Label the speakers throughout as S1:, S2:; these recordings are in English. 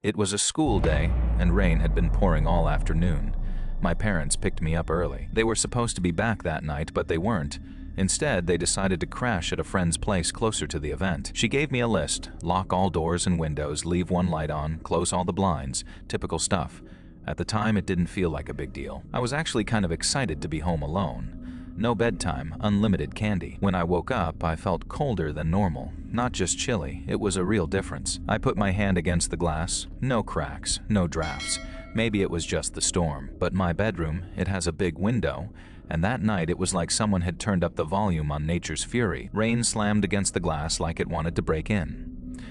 S1: It was a school day, and rain had been pouring all afternoon. My parents picked me up early. They were supposed to be back that night, but they weren't. Instead, they decided to crash at a friend's place closer to the event. She gave me a list: lock all doors and windows, leave one light on, close all the blinds, typical stuff. At the time, it didn't feel like a big deal. I was actually kind of excited to be home alone. No bedtime, unlimited candy. When I woke up, I felt colder than normal. Not just chilly, it was a real difference. I put my hand against the glass. No cracks, no drafts. Maybe it was just the storm, but my bedroom, it has a big window, and that night it was like someone had turned up the volume on nature's fury. Rain slammed against the glass like it wanted to break in.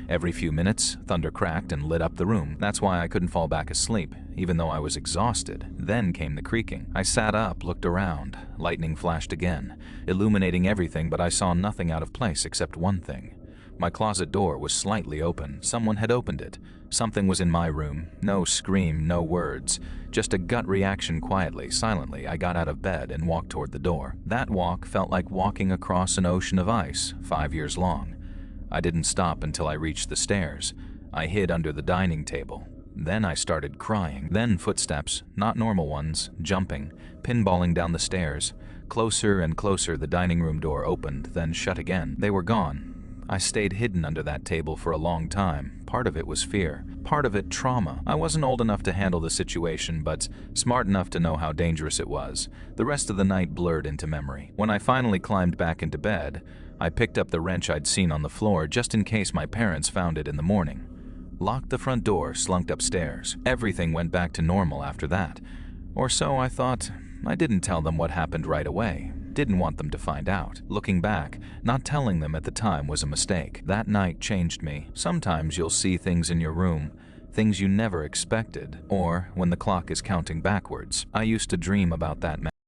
S1: Every few minutes, thunder cracked and lit up the room. That's why I couldn't fall back asleep, even though I was exhausted. Then came the creaking. I sat up, looked around. Lightning flashed again, illuminating everything, but I saw nothing out of place except one thing. My closet door was slightly open. Someone had opened it. Something was in my room. No scream, no words. Just a gut reaction. Quietly, silently, I got out of bed and walked toward the door. That walk felt like walking across an ocean of ice, 5 years long. I didn't stop until I reached the stairs. I hid under the dining table. Then I started crying. Then footsteps, not normal ones, jumping, pinballing down the stairs. Closer and closer, the dining room door opened, then shut again. They were gone. I stayed hidden under that table for a long time. Part of it was fear, part of it trauma. I wasn't old enough to handle the situation, but smart enough to know how dangerous it was. The rest of the night blurred into memory. When I finally climbed back into bed, I picked up the wrench I'd seen on the floor just in case my parents found it in the morning. Locked the front door, slunked upstairs. Everything went back to normal after that. Or so I thought. I didn't tell them what happened right away. Didn't want them to find out. Looking back, not telling them at the time was a mistake. That night changed me. Sometimes you'll see things in your room, things you never expected, or when the clock is counting backwards. I used to dream about that